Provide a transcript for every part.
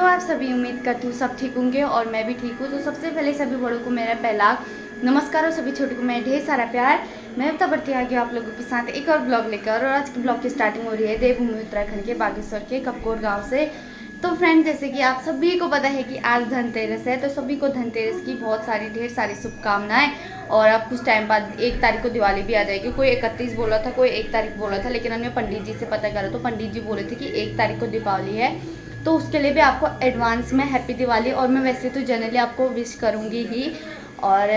आप सभी, उम्मीद करती हूँ सब ठीक होंगे और मैं भी ठीक हूँ। तो सबसे पहले सभी बड़ों को मेरा पहला नमस्कार और सभी छोटों को मैं ढेर सारा प्यार। मैं अब बढ़ती आ गई आप लोगों के साथ एक और ब्लॉग लेकर। और आज के ब्लॉग की स्टार्टिंग हो रही है देवभूमि उत्तराखंड के बागेश्वर के कपकोट गाँव से। तो फ्रेंड, जैसे कि आप सभी को पता है कि आज धनतेरस है, तो सभी को धनतेरस की बहुत सारी ढेर सारी शुभकामनाएं। और अब कुछ टाइम बाद 1 तारीख को दिवाली भी आ जाएगी। कोई 31 बोला था, कोई 1 तारीख बोला था, लेकिन हमने पंडित जी से पता करा तो पंडित जी बोले थे कि 1 तारीख को दीपावली है। तो उसके लिए भी आपको एडवांस में हैप्पी दिवाली। और मैं वैसे तो जनरली आपको विश करूँगी ही। और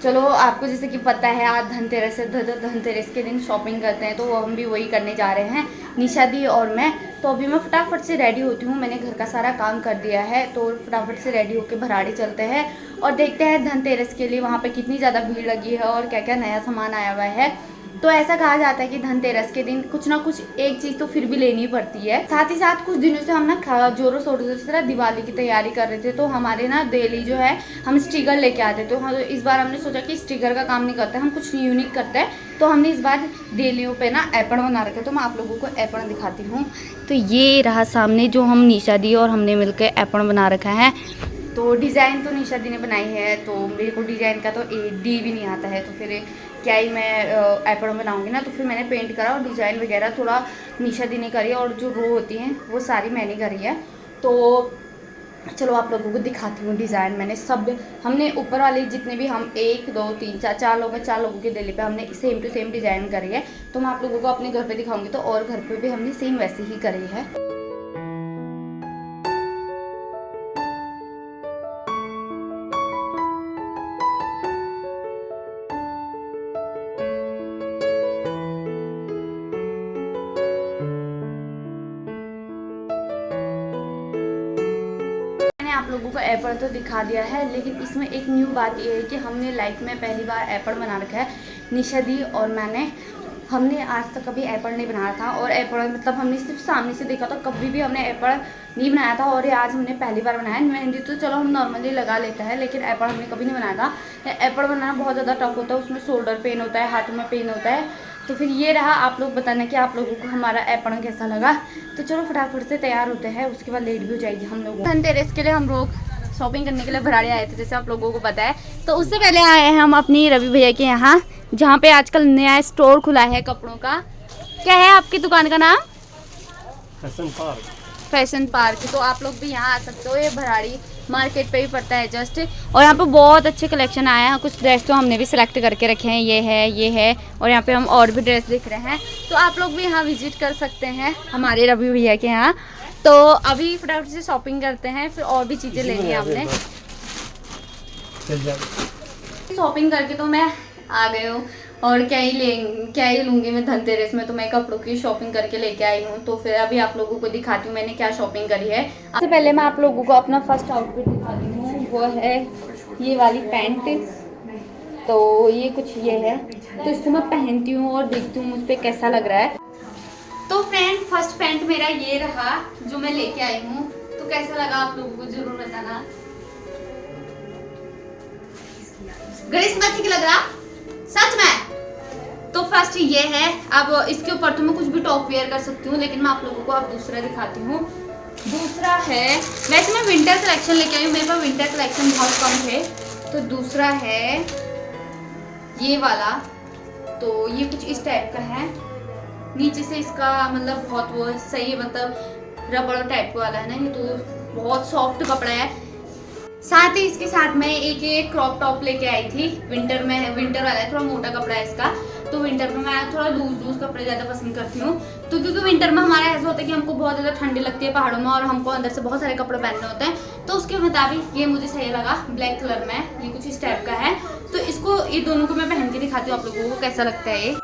चलो, आपको जैसे कि पता है आज धनतेरस है, धनतेरस के दिन शॉपिंग करते हैं, तो हम भी वही करने जा रहे हैं, निशा दी और मैं। तो अभी मैं फटाफट से रेडी होती हूँ, मैंने घर का सारा काम कर दिया है, तो फटाफट से रेडी होकर भराड़ी चलते हैं और देखते हैं धनतेरस के लिए वहाँ पे कितनी ज़्यादा भीड़ लगी है और क्या क्या नया सामान आया हुआ है। तो ऐसा कहा जाता है कि धनतेरस के दिन कुछ ना कुछ एक चीज़ तो फिर भी लेनी पड़ती है। साथ ही साथ कुछ दिनों से हम ना जोरों शोरों से दिवाली की तैयारी कर रहे थे, तो हमारे ना डेली जो है हम स्टिकर लेके आते। तो हम इस बार हमने सोचा कि स्टिकर का काम नहीं करते, हम कुछ यूनिक करते हैं। तो हमने इस बार डेलियों पे ना एप्पन बना रखे। तो मैं आप लोगों को एप्पन दिखाती हूँ। तो ये रहा सामने जो हम निशा दी और हमने मिलकर एप्पन बना रखा है। तो डिज़ाइन तो निशा दी ने बनाई है, तो मेरे को डिज़ाइन का तो डी भी नहीं आता है, तो फिर क्या ही मैं एप्पन बनाऊंगी ना। तो फिर मैंने पेंट करा और डिज़ाइन वगैरह थोड़ा निशा दी ने करी, और जो रो होती हैं वो सारी मैंने करी है। तो चलो आप लोगों को दिखाती हूँ डिज़ाइन। मैंने सब हमने ऊपर वाले जितने भी हम 1 2 3 4 4 लोग हैं, 4 लोगों के दिल्ली पे हमने सेम टू सेम डिज़ाइन करी है। तो मैं आप लोगों को अपने घर पे दिखाऊंगी, तो और घर पे भी हमने सेम वैसे ही करी है। आप लोगों को एप्पल तो दिखा दिया है, लेकिन इसमें एक न्यू बात ये है कि हमने लाइफ में पहली बार एप्पल बना रखा है, निशा दी और मैंने। हमने आज तक कभी एप्पल नहीं बनाया था, और एप्पल मतलब हमने सिर्फ सामने से देखा था, कभी भी हमने एप्पल नहीं बनाया था। और ये आज हमने पहली बार बनाया। मेहंदी तो चलो हम नॉर्मली लगा लेते हैं, लेकिन एप्पल हमने कभी नहीं बनाया था। एप्पल बनाना बहुत ज़्यादा टफ होता है, उसमें शोल्डर पेन होता है, हाथों में पेन होता है। तो फिर ये रहा, आप लोग बताना कि आप लोगों को हमारा एप्पन कैसा लगा। तो चलो फटाफट से तैयार होते हैं, उसके बाद लेट भी हो जाएगी हम लोग। धनतेरस के लिए हम लोग शॉपिंग करने के लिए भराड़ी आए थे, जैसे आप लोगों को पता है। तो उससे पहले आए हैं हम अपनी रवि भैया के यहाँ, जहाँ पे आजकल नया स्टोर खुला है कपड़ों का। क्या है आपकी दुकान का नाम? Fashion park. तो आप लोग भी यहाँ आ सकते हो, ये भराड़ी मार्केट पे ही पड़ता है जस्ट। और यहाँ पे बहुत अच्छे कलेक्शन आए हैं। कुछ ड्रेस तो हमने भी सिलेक्ट करके रखे हैं, ये है और यहाँ पे हम और भी ड्रेस दिख रहे हैं। तो आप लोग भी यहाँ विजिट कर सकते हैं हमारे रवि भैया के यहाँ। तो अभी फटाफट से शॉपिंग करते हैं, फिर और भी चीज़ें लेनी है हमने। शॉपिंग करके तो मैं आ गई हूँ, और क्या ही लूँगी मैं धनतेरस में। तो मैं कपड़ों की शॉपिंग करके लेके आई हूँ। तो फिर अभी आप लोगों को दिखाती हूँ मैंने क्या शॉपिंग करी है। सबसे पहले मैं आप लोगों को अपना फर्स्ट आउटफिट दिखाती हूँ, वो है ये वाली पैंट। तो ये कुछ ये है, तो इसको मैं पहनती हूँ और देखती हूँ मुझ पर कैसा लग रहा है। तो फ्रेंड, फर्स्ट पैंट मेरा ये रहा जो मैं लेके आई हूँ। तो कैसा लगा आप लोगों को जरूर बताना। ग्रेस मत ठीक लग रहा सच में। तो फर्स्ट ये है। अब इसके ऊपर तो मैं कुछ भी टॉप वेयर कर सकती हूँ, लेकिन मैं आप लोगों को अब दूसरा दिखाती हूँ। दूसरा है, वैसे मैं विंटर कलेक्शन लेके आई हूँ, मेरे पास विंटर कलेक्शन बहुत कम थे। तो दूसरा है ये वाला। तो ये कुछ इस टाइप का है, नीचे से इसका मतलब बहुत वो सही है, मतलब रबड़ टाइप वाला है ना ये, तो बहुत सॉफ्ट कपड़ा है। साथ ही इसके साथ में एक क्रॉप टॉप लेके आई थी विंटर में। विंटर वाला है, थोड़ा मोटा कपड़ा है इसका। तो विंटर में मैं थोड़ा लूज कपड़े ज़्यादा पसंद करती हूँ। तो क्योंकि विंटर में हमारा ऐसा होता है कि हमको बहुत ज़्यादा ठंडी लगती है पहाड़ों में, और हमको अंदर से बहुत सारे कपड़े पहनने होते हैं। तो उसके मुताबिक ये मुझे सही लगा, ब्लैक कलर में, ये कुछ इस टाइप का है। तो इसको ये दोनों को मैं पहन के दिखाती हूँ आप लोगों को कैसा लगता है ये।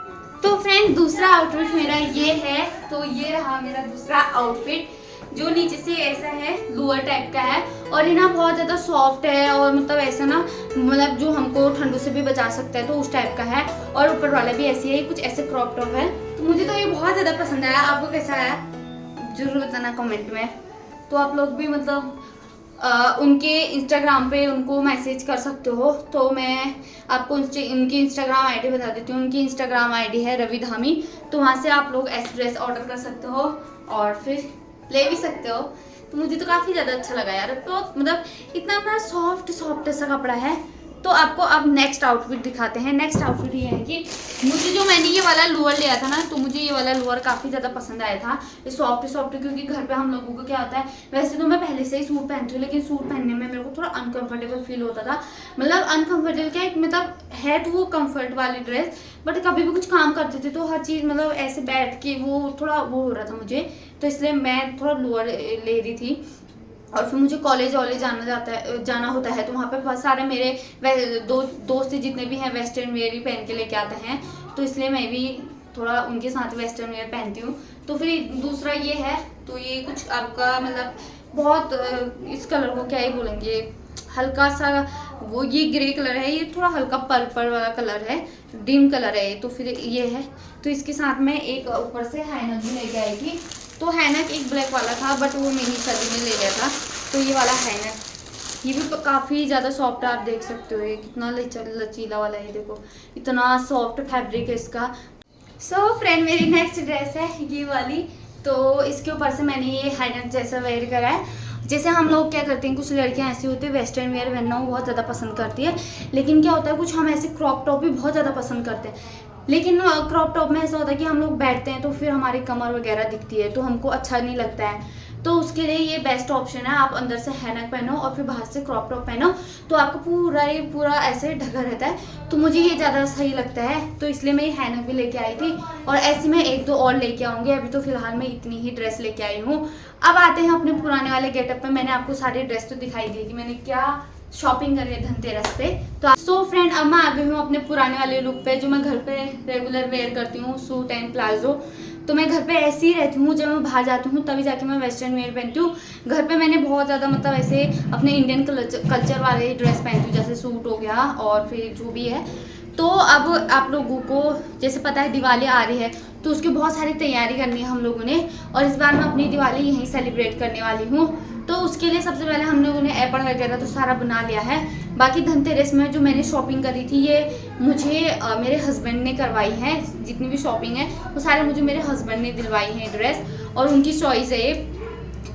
तो फ्रेंड, दूसरा आउटफिट मेरा ये है। तो ये रहा मेरा दूसरा आउटफिट, जो नीचे से ऐसा है, लोअर टाइप का है, और ये ना बहुत ज़्यादा सॉफ्ट है, और मतलब ऐसा ना मतलब जो हमको ठंडों से भी बचा सकता है, तो उस टाइप का है। और ऊपर वाला भी ऐसी है, कुछ ऐसे क्रॉप टॉप है। तो मुझे तो ये बहुत ज़्यादा पसंद आया। आपको कैसा आया जरूर बताना कमेंट में। तो आप लोग भी मतलब उनके इंस्टाग्राम पे उनको मैसेज कर सकते हो। तो मैं आपको उनकी इंस्टाग्राम आईडी बता देती हूँ। उनकी इंस्टाग्राम आईडी है रवि धामी। तो वहाँ से आप लोग ऐसे ड्रेस ऑर्डर कर सकते हो और फिर ले भी सकते हो। तो तो मुझे तो काफ़ी ज़्यादा अच्छा लगा यार। बहुत मतलब इतना ना सॉफ्ट सॉफ्ट सा कपड़ा है। तो आपको अब नेक्स्ट आउटफिट दिखाते हैं। नेक्स्ट आउटफिट ये है कि मुझे जो मैंने ये वाला लोअर लिया था ना, तो मुझे ये वाला लोअर काफ़ी ज़्यादा पसंद आया था। ये सॉफ्ट सॉफ्ट, क्योंकि घर पे हम लोगों को क्या होता है, वैसे तो मैं पहले से ही सूट पहनती हूँ, लेकिन सूट पहनने में मेरे को थोड़ा अनकंफर्टेबल फील होता था। मतलब अनकंफर्टेबल क्या, मतलब है तो वो कंफर्ट वाली ड्रेस, बट कभी भी कुछ काम करते थे तो हर चीज़ मतलब ऐसे बैठ के वो थोड़ा वो हो रहा था मुझे, तो इसलिए मैं थोड़ा लोअर ले रही थी। और फिर मुझे कॉलेज वॉलेज जाना होता है, तो वहाँ पे बहुत सारे मेरे दोस्त जितने भी हैं वेस्टर्न वेयर ही पहन के लेके आते हैं, तो इसलिए मैं भी थोड़ा उनके साथ वेस्टर्न वेयर पहनती हूँ। तो फिर दूसरा ये है, तो ये कुछ आपका मतलब बहुत इस कलर को क्या ही बोलेंगे, हल्का सा वो ये ग्रे कलर है, ये थोड़ा हल्का पर्पल वाला कलर है, डिम कलर है। तो फिर ये है, तो इसके साथ में एक ऊपर से हैनक भी लेके आई थी। तो हैनक एक ब्लैक वाला था, बट वो मेरी सदी ने ले लिया था। तो ये वाला हैनक, ये भी काफ़ी ज़्यादा सॉफ्ट है, आप देख सकते हो ये कितना लचीला वाला है, देखो इतना सॉफ्ट फैब्रिक है इसका। सो फ्रेंड, मेरी नेक्स्ट ड्रेस है ये वाली। तो इसके ऊपर से मैंने ये हैनक जैसा वेयर करा है। जैसे हम लोग क्या करते हैं, कुछ लड़कियां ऐसी होती है वेस्टर्न वेयर पहनना वो बहुत ज़्यादा पसंद करती है, लेकिन क्या होता है कुछ हम ऐसे क्रॉप टॉप भी बहुत ज़्यादा पसंद करते हैं। लेकिन क्रॉप टॉप में ऐसा होता है कि हम लोग बैठते हैं तो फिर हमारी कमर वगैरह दिखती है, तो हमको अच्छा नहीं लगता है। तो उसके लिए ये बेस्ट ऑप्शन है, आप अंदर से हैनक पहनो और फिर बाहर से क्रॉप टॉप पहनो, तो आपको पूरा ऐसे ढका रहता है। तो मुझे ये ज़्यादा सही लगता है, तो इसलिए मैं ये हैनक भी लेके आई थी। और ऐसे मैं एक दो और लेके आऊँगी, अभी तो फिलहाल मैं इतनी ही ड्रेस लेके आई हूँ। अब आते हैं अपने पुराने वाले गेटअप पे। मैंने आपको सारी ड्रेस तो दिखाई दी कि मैंने क्या शॉपिंग करी है धनतेरस पे। तो सो फ्रेंड, अब मैं आ गई हूँ अपने पुराने वाले लुक पे, जो मैं घर पे रेगुलर वेयर करती हूँ, सूट एंड प्लाजो। तो मैं घर पे ऐसे ही रहती हूँ, जब मैं बाहर जाती हूँ तभी जाके मैं वेस्टर्न वेयर पहनती हूँ। घर पे मैंने बहुत ज़्यादा मतलब ऐसे अपने इंडियन कल्चर वाले ड्रेस पहनती हूँ, जैसे सूट हो गया और फिर जो भी है। तो अब आप लोगों को जैसे पता है दिवाली आ रही है, तो उसकी बहुत सारी तैयारी करनी है हम लोगों ने, और इस बार मैं अपनी दिवाली यहीं सेलिब्रेट करने वाली हूँ। तो उसके लिए सबसे पहले हम लोगों ने एपल वगैरह तो सारा बना लिया है। बाकी धनतेरस में जो मैंने शॉपिंग करी थी, ये मुझे मेरे हस्बैंड ने करवाई है। जितनी भी शॉपिंग है वो सारे मुझे मेरे हस्बैंड ने दिलवाई है ड्रेस, और उनकी चॉइस है ये।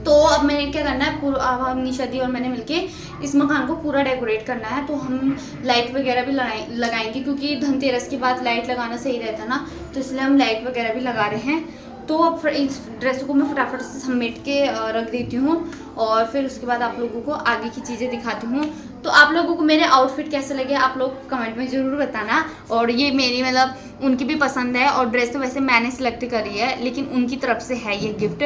तो अब मैंने क्या करना है, पूरा अब हम निशा दी और मैंने मिलके इस मकान को पूरा डेकोरेट करना है। तो हम लाइट वगैरह भी लगाएंगे, क्योंकि धनतेरस के बाद लाइट लगाना सही रहता है ना, तो इसलिए हम लाइट वगैरह भी लगा रहे हैं। तो अब इस ड्रेस को मैं फटाफट से समेट के रख देती हूँ, और फिर उसके बाद आप लोगों को आगे की चीज़ें दिखाती हूँ। तो आप लोगों को मेरे आउटफिट कैसे लगे आप लोग कमेंट में ज़रूर बताना। और ये मेरी मतलब उनकी भी पसंद है, और ड्रेस तो वैसे मैंने सिलेक्ट करी है, लेकिन उनकी तरफ से है ये गिफ्ट।